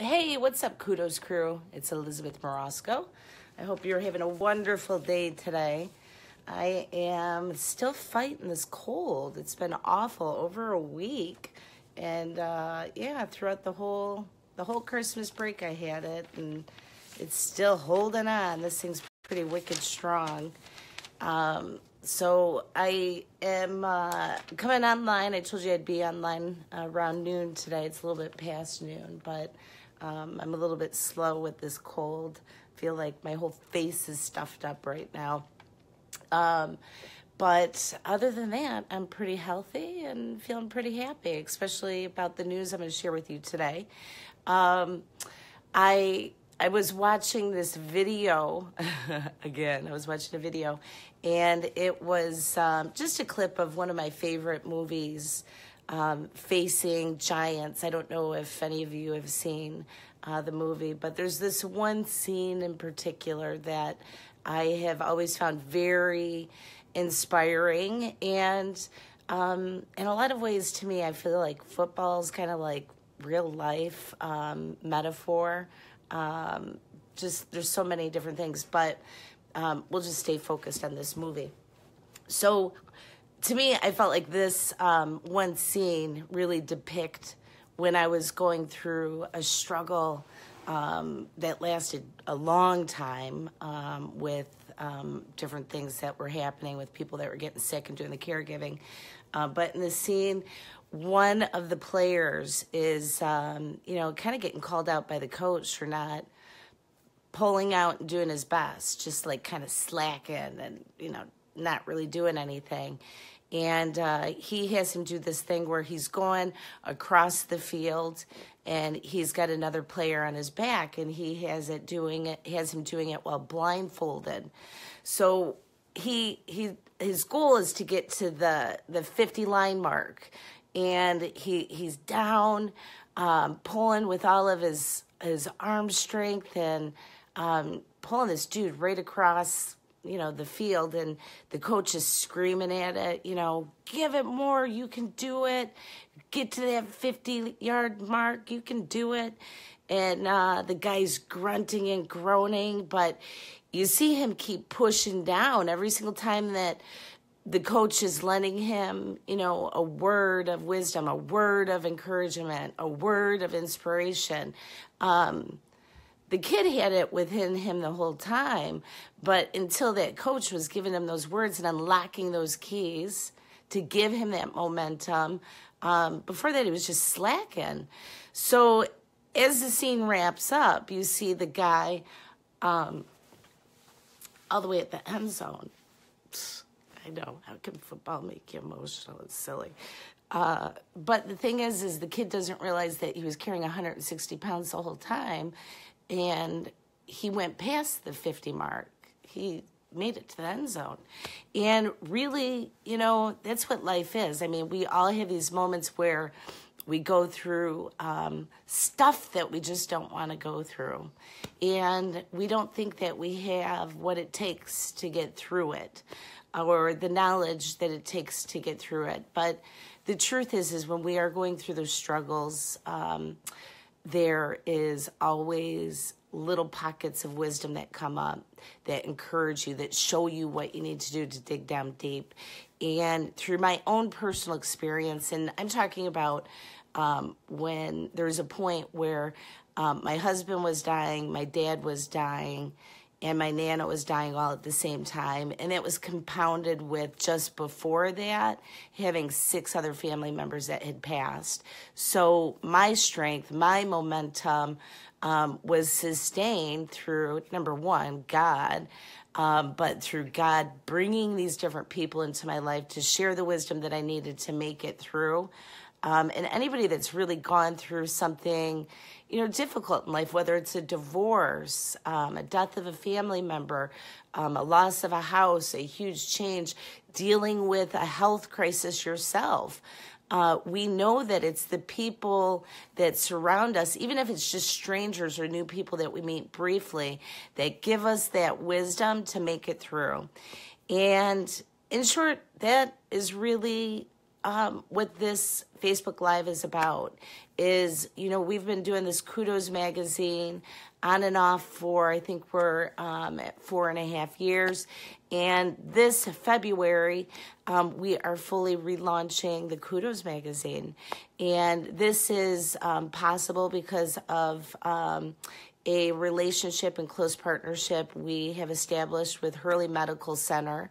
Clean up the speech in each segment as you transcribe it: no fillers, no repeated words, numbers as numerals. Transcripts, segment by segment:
Hey, what's up, Kudos crew? It's Elizabeth Morosco. I hope you're having a wonderful day today. I am still fighting this cold. It's been awful over a week, and throughout the whole Christmas break I had it, and it's still holding on. This thing's pretty wicked strong. So I am coming online. I told you I'd be online around noon today. It's a little bit past noon, but I'm a little bit slow with this cold. I feel like my whole face is stuffed up right now. But other than that, I'm pretty healthy and feeling pretty happy, especially about the news I'm going to share with you today. I was watching this video, again, I was watching a video, and it was just a clip of one of my favorite movies, Facing Giants. I don't know if any of you have seen the movie, but there's this one scene in particular that I have always found very inspiring, and in a lot of ways to me, I feel like football is kind of like real life metaphor. Just there's so many different things, but we'll just stay focused on this movie. So to me, I felt like this one scene really depict when I was going through a struggle that lasted a long time with different things that were happening with people that were getting sick and doing the caregiving. But in the scene, one of the players is, kind of getting called out by the coach for not pulling out and doing his best, just like kind of slacking and, not really doing anything. And he has him do this thing where he's going across the field and he's got another player on his back, and he has him doing it while blindfolded. So his goal is to get to the 50 line mark, and he's down, pulling with all of his arm strength and pulling this dude right across the field, and the coach is screaming at it, give it more, you can do it, get to that 50-yard mark, you can do it. And the guy's grunting and groaning, but you see him keep pushing down every single time that the coach is lending him, a word of wisdom, a word of encouragement, a word of inspiration. The kid had it within him the whole time, but until that coach was giving him those words and unlocking those keys to give him that momentum, before that he was just slacking. So as the scene wraps up, you see the guy all the way at the end zone. I know, how can football make you emotional? It's silly. But the thing is the kid doesn't realize that he was carrying 160 pounds the whole time, and he went past the 50 mark. He made it to the end zone. And really, that's what life is. I mean, we all have these moments where we go through stuff that we just don't want to go through. And we don't think that we have what it takes to get through it, or the knowledge that it takes to get through it. But the truth is when we are going through those struggles, there is always little pockets of wisdom that come up, that encourage you, that show you what you need to do to dig down deep. And through my own personal experience, and I'm talking about when there was a point where my husband was dying, my dad was dying, and my Nana was dying all at the same time. And it was compounded with, just before that, having 6 other family members that had passed. So my strength, my momentum was sustained through, number one, God, but through God bringing these different people into my life to share the wisdom that I needed to make it through. And anybody that's really gone through something, difficult in life, whether it's a divorce, a death of a family member, a loss of a house, a huge change, dealing with a health crisis yourself, we know that it's the people that surround us, even if it's just strangers or new people that we meet briefly, that give us that wisdom to make it through. And in short, that is really what this Facebook Live is about. Is, we've been doing this Kudos Magazine on and off for, I think we're at 4.5 years. And this February, we are fully relaunching the Kudos Magazine. And this is possible because of a relationship and close partnership we have established with Hurley Medical Center.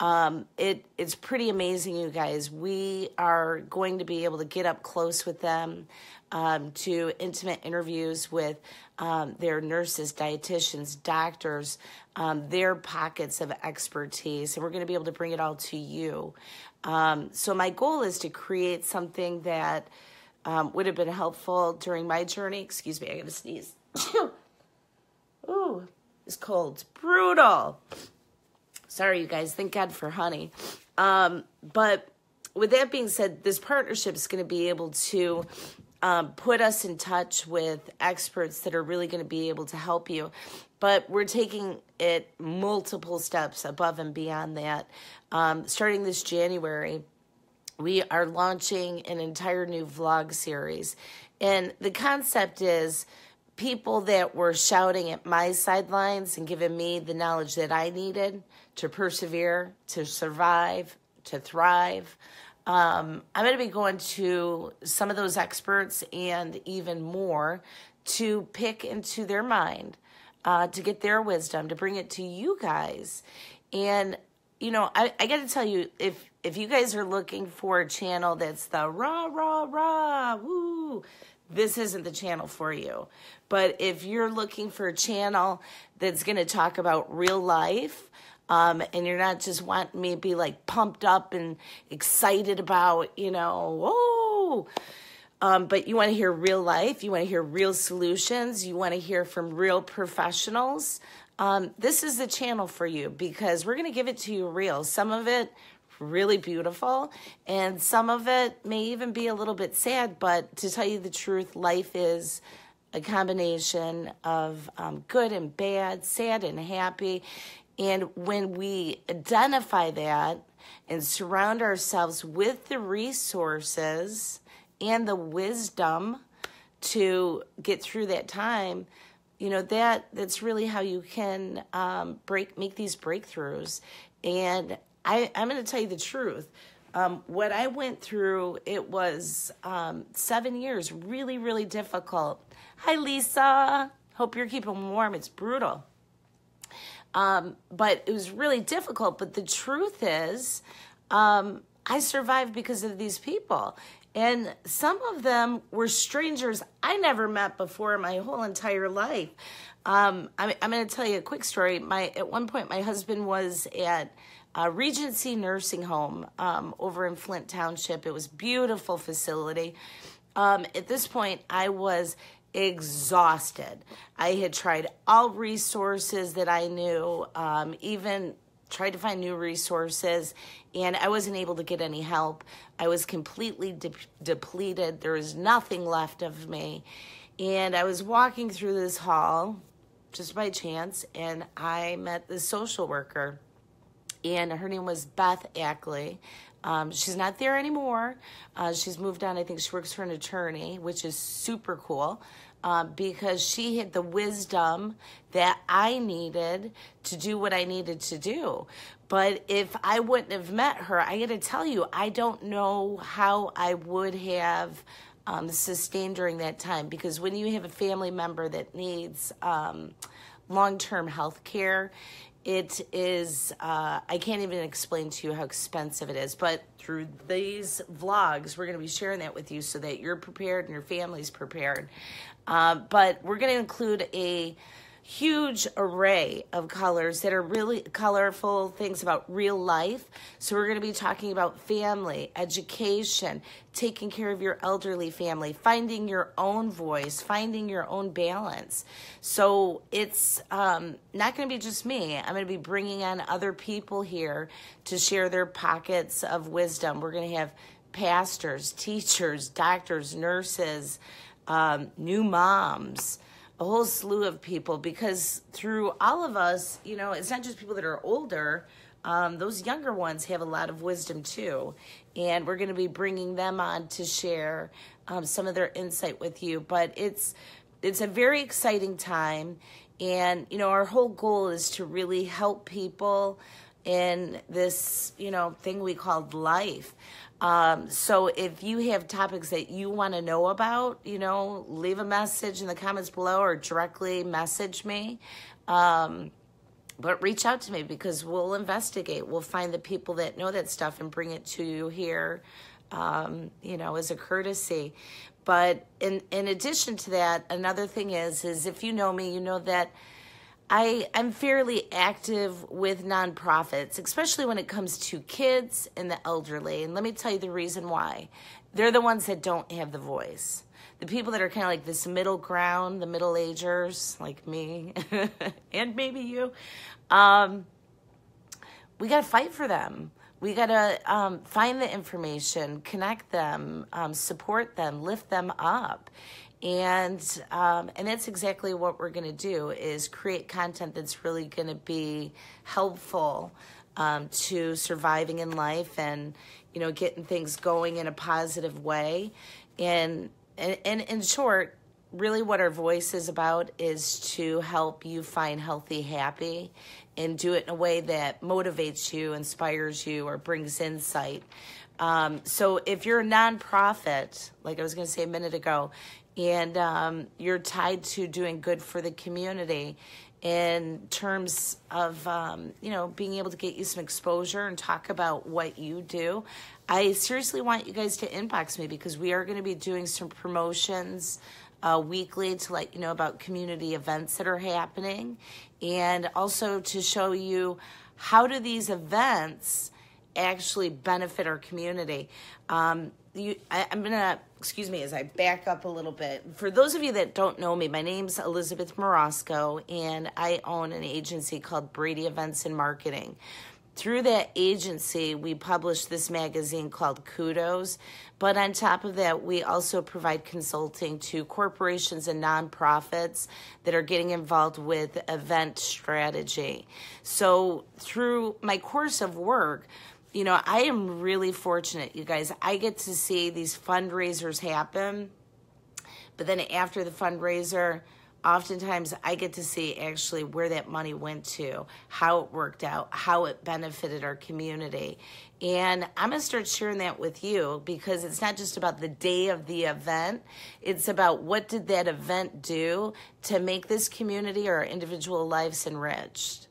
It's pretty amazing, you guys. We are going to be able to get up close with them, to intimate interviews with their nurses, dietitians, doctors, their pockets of expertise, and we're going to be able to bring it all to you. So my goal is to create something that would have been helpful during my journey. Excuse me, I got to sneeze. Ooh, it's cold. It's brutal. Sorry, you guys. Thank God for honey. But with that being said, this partnership is going to be able to put us in touch with experts that are really going to be able to help you. But we're taking it multiple steps above and beyond that. Starting this January, we are launching an entire new vlog series. And the concept is people that were shouting at my sidelines and giving me the knowledge that I needed to persevere, to survive, to thrive. I'm going to be going to some of those experts and even more to pick into their mind, to get their wisdom, to bring it to you guys. And, I got to tell you, if you guys are looking for a channel that's the rah, rah, rah, woo, this isn't the channel for you. But if you're looking for a channel that's going to talk about real life, and you're not just wanting me to be like pumped up and excited about, whoa, but you want to hear real life, you want to hear real solutions, you want to hear from real professionals, this is the channel for you, because we're going to give it to you real. Some of it really beautiful, and some of it may even be a little bit sad, but to tell you the truth, life is a combination of good and bad, sad and happy. And when we identify that and surround ourselves with the resources and the wisdom to get through that time, that's really how you can make these breakthroughs. And I'm going to tell you the truth. What I went through, it was 7 years, really, really difficult. Hi, Lisa. Hope you're keeping warm. It's brutal. But it was really difficult. But the truth is, I survived because of these people. And some of them were strangers I never met before in my whole entire life. I'm going to tell you a quick story. At one point, my husband was at Regency Nursing Home over in Flint Township. It was a beautiful facility. At this point, I was exhausted. I had tried all resources that I knew, even tried to find new resources, and I wasn't able to get any help. I was completely depleted. There was nothing left of me. And I was walking through this hall just by chance, and I met this social worker, and her name was Beth Ackley. She's not there anymore. She's moved on. I think she works for an attorney, which is super cool, because she had the wisdom that I needed to do what I needed to do. But if I wouldn't have met her, I got to tell you, I don't know how I would have sustained during that time, because when you have a family member that needs long-term health care, it is, I can't even explain to you how expensive it is. But through these vlogs, we're going to be sharing that with you so that you're prepared and your family's prepared. But we're going to include a huge array of colors that are really colorful things about real life. So we're going to be talking about family, education, taking care of your elderly family, finding your own voice, finding your own balance. So it's not going to be just me. I'm going to be bringing on other people here to share their pockets of wisdom. We're going to have pastors, teachers, doctors, nurses, new moms, a whole slew of people, because through all of us, you know, it's not just people that are older. those younger ones have a lot of wisdom too. And we're going to be bringing them on to share some of their insight with you. But it's a very exciting time. And, our whole goal is to really help people in this, thing we called life. So if you have topics that you want to know about, leave a message in the comments below or directly message me. But reach out to me because we'll investigate. We'll find the people that know that stuff and bring it to you here, as a courtesy. But in addition to that, another thing is if you know me, you know that I'm fairly active with nonprofits, especially when it comes to kids and the elderly. And let me tell you the reason why. They're the ones that don't have the voice. The people that are kind of like this middle ground, the middle-agers, like me, and maybe you, we got to fight for them. We got to find the information, connect them, support them, lift them up. And that's exactly what we're going to do, is create content that's really going to be helpful to surviving in life and, getting things going in a positive way. And in short, really what our voice is about is to help you find healthy, happy, and do it in a way that motivates you, inspires you, or brings insight. So if you're a nonprofit, like I was going to say a minute ago, and you're tied to doing good for the community in terms of, being able to get you some exposure and talk about what you do, I seriously want you guys to inbox me because we are going to be doing some promotions weekly to let you know about community events that are happening, and also to show you how do these events actually benefit our community. I'm going to, excuse me as I back up a little bit. For those of you that don't know me, my name's Elizabeth Morosco, and I own an agency called Brady Events and Marketing. Through that agency, we publish this magazine called Kudos, but on top of that, we also provide consulting to corporations and nonprofits that are getting involved with event strategy. So through my course of work, I am really fortunate, you guys. I get to see these fundraisers happen, but then after the fundraiser, oftentimes I get to see actually where that money went to, how it worked out, how it benefited our community. And I'm going to start sharing that with you because it's not just about the day of the event. It's about what did that event do to make this community or our individual lives enriched.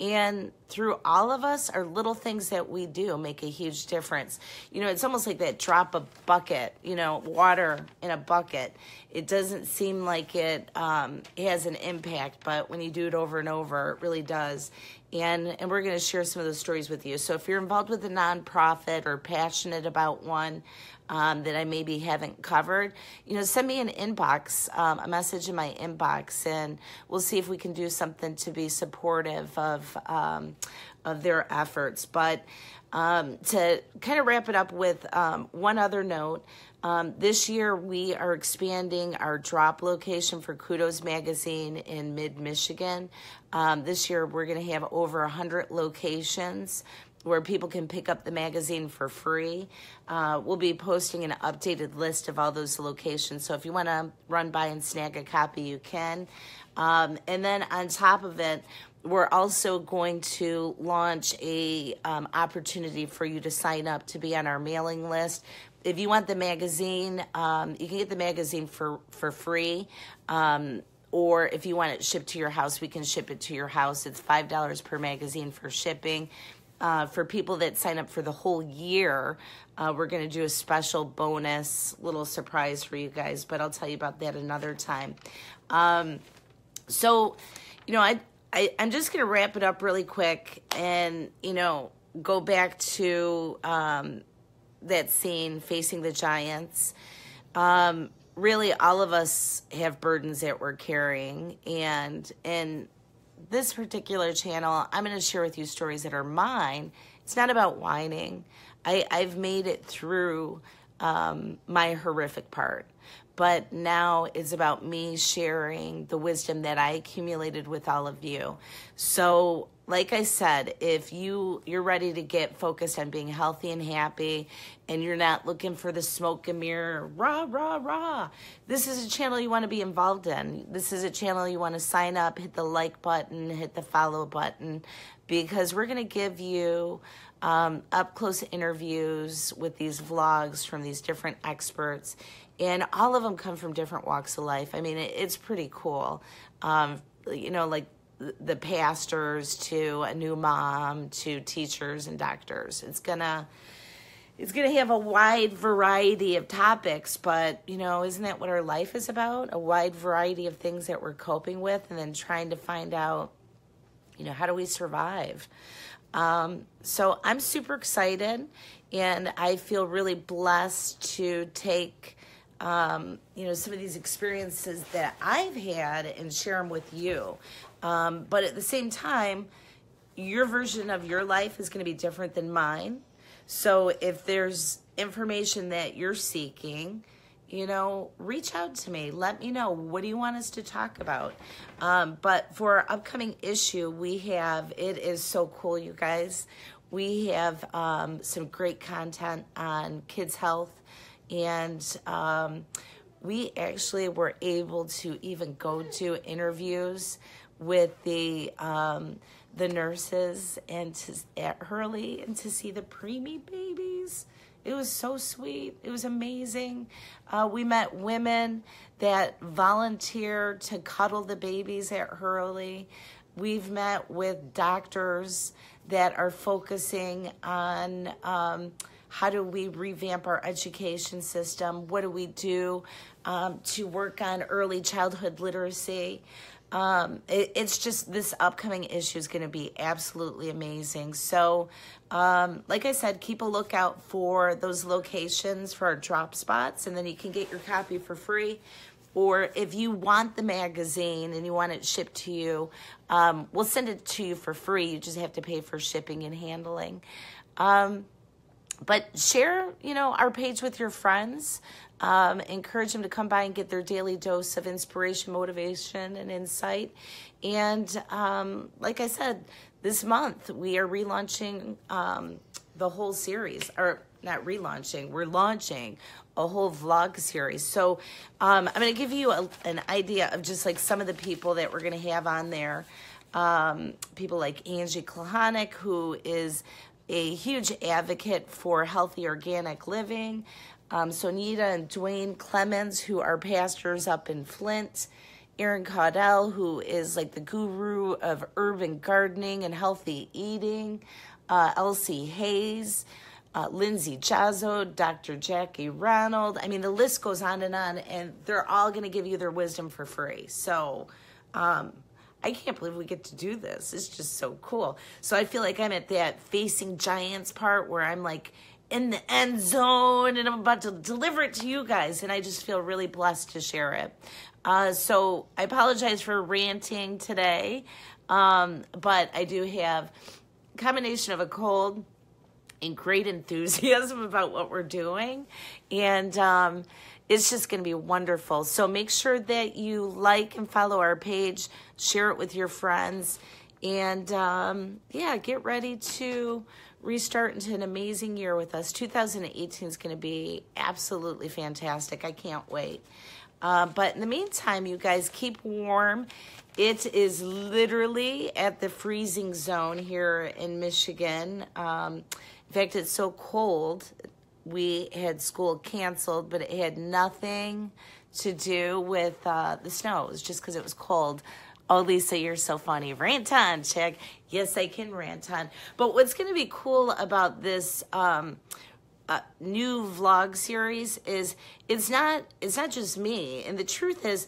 And through all of us, our little things that we do make a huge difference. It's almost like that drop a bucket, water in a bucket. It doesn't seem like it has an impact, but when you do it over and over, it really does. And we're going to share some of those stories with you. So if you're involved with a nonprofit or passionate about one that I maybe haven't covered, send me an inbox, a message in my inbox, and we'll see if we can do something to be supportive of their efforts. But to kind of wrap it up with one other note, this year we are expanding our drop location for Kudos Magazine in mid-Michigan. This year we're going to have over 100 locations where people can pick up the magazine for free. We'll be posting an updated list of all those locations, so if you want to run by and snag a copy, you can. And then on top of it, we're also going to launch a opportunity for you to sign up to be on our mailing list. If you want the magazine, you can get the magazine for free. Or if you want it shipped to your house, we can ship it to your house. It's $5 per magazine for shipping. For people that sign up for the whole year, we're going to do a special bonus little surprise for you guys, but I'll tell you about that another time. So, I'm just going to wrap it up really quick and, go back to that scene, Facing the Giants. Really, all of us have burdens that we're carrying, and this particular channel, I'm going to share with you stories that are mine. It's not about whining. I've made it through my horrific part. but now it's about me sharing the wisdom that I accumulated with all of you. So like I said, if you're ready to get focused on being healthy and happy, and you're not looking for the smoke and mirror, rah, rah, rah, this is a channel you want to be involved in. This is a channel you want to sign up, hit the like button, hit the follow button, because we're going to give you up-close interviews with these vlogs from these different experts, and all of them come from different walks of life. I mean, it's pretty cool. Like the pastors to a new mom to teachers and doctors. It's gonna have a wide variety of topics, but isn't that what our life is about? A wide variety of things that we're coping with, and then trying to find out, how do we survive? So I'm super excited, and I feel really blessed to take some of these experiences that I've had and share them with you. But at the same time, your version of your life is going to be different than mine. So if there's information that you're seeking, reach out to me. Let me know. What do you want us to talk about? But for our upcoming issue, it is so cool, you guys. We have some great content on kids' health, and we actually were able to even go do interviews with the nurses at Hurley, and to see the preemie babies. It was so sweet. It was amazing. We met women that volunteer to cuddle the babies at Hurley. We've met with doctors that are focusing on how do we revamp our education system? What do we do to work on early childhood literacy? It's just, this upcoming issue is going to be absolutely amazing. So, like I said, keep a lookout for those locations for our drop spots, and then you can get your copy for free. Or if you want the magazine and you want it shipped to you, we'll send it to you for free. You just have to pay for shipping and handling. But share, our page with your friends. Encourage them to come by and get their daily dose of inspiration, motivation, and insight. And like I said, this month we are relaunching the whole series. Or not relaunching, we're launching a whole vlog series. So I'm going to give you an idea of just like some of the people that we're going to have on there. People like Angie Klahanick, who is a huge advocate for healthy organic living. Sonita and Dwayne Clemens, who are pastors up in Flint. Aaron Caudell, who is like the guru of urban gardening and healthy eating. Elsie Hayes, Lindsay Jazzo, Dr. Jackie Ronald. I mean, the list goes on, and they're all going to give you their wisdom for free. So I can't believe we get to do this. It's just so cool. So I feel like I'm at that facing giants part where I'm like in the end zone, and I'm about to deliver it to you guys, and I just feel really blessed to share it. So I apologize for ranting today, but I do have a combination of a cold and great enthusiasm about what we're doing, and it's just going to be wonderful. So make sure that you like and follow our page, share it with your friends, and get ready to restart into an amazing year with us. 2018 is going to be absolutely fantastic. I can't wait. But in the meantime, you guys, keep warm. It is literally at the freezing zone here in Michigan. In fact, it's so cold. We had school canceled, but it had nothing to do with the snow. It was just because it was cold. Oh, Lisa, you're so funny. Rant on, chick. Yes, I can rant on. But what's going to be cool about this new vlog series is it's not just me. And the truth is,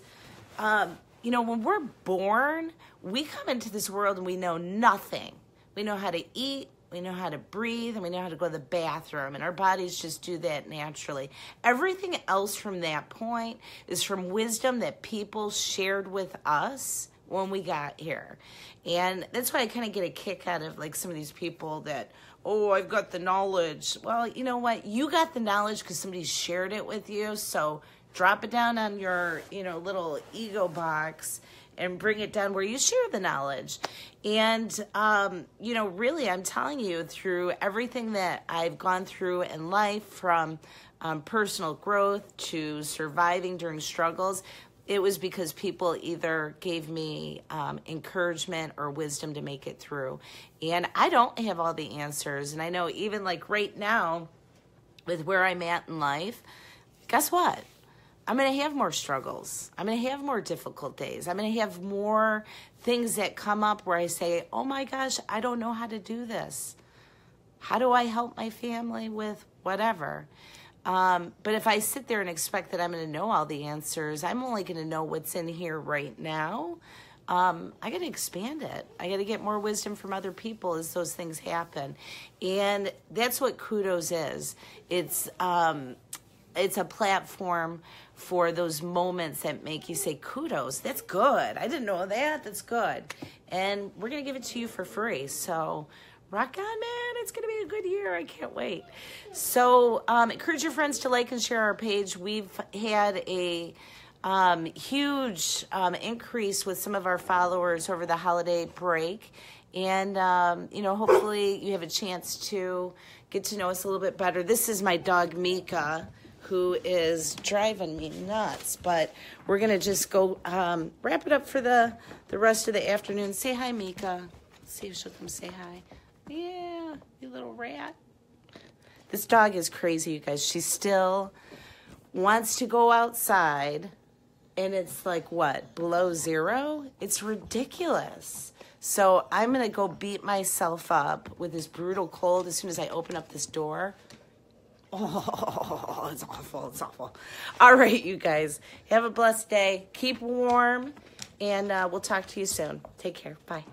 when we're born, we come into this world and we know nothing. We know how to eat, we know how to breathe, and we know how to go to the bathroom, and our bodies just do that naturally. Everything else from that point is from wisdom that people shared with us when we got here. And that's why I kind of get a kick out of like some of these people that, oh, I've got the knowledge. Well, you know what? You got the knowledge because somebody shared it with you, so drop it down on your, little ego box and bring it down where you share the knowledge. And, really, I'm telling you, through everything that I've gone through in life, from personal growth to surviving during struggles, it was because people either gave me encouragement or wisdom to make it through. And I don't have all the answers. And I know even like right now, with where I'm at in life, guess what? I'm going to have more struggles. I'm going to have more difficult days. I'm going to have more things that come up where I say, oh my gosh, I don't know how to do this. How do I help my family with whatever? But if I sit there and expect that I'm going to know all the answers, I'm only going to know what's in here right now. I got to expand it. I got to get more wisdom from other people as those things happen. And that's what Kudos is. It's a platform for those moments that make you say, kudos, that's good. I didn't know that. That's good. And we're going to give it to you for free. So rock on, man. It's going to be a good year. I can't wait. So encourage your friends to like and share our page. We've had a huge increase with some of our followers over the holiday break. And, hopefully you have a chance to get to know us a little bit better. This is my dog, Mika, who is driving me nuts. But we're going to just go wrap it up for the rest of the afternoon. Say hi, Mika. Let's see if she'll come say hi. Yeah, you little rat. This dog is crazy, you guys. She still wants to go outside, and it's like, what, below zero? It's ridiculous. So I'm going to go beat myself up with this brutal cold as soon as I open up this door. Oh, it's awful. It's awful. All right, you guys. Have a blessed day. Keep warm, and we'll talk to you soon. Take care. Bye.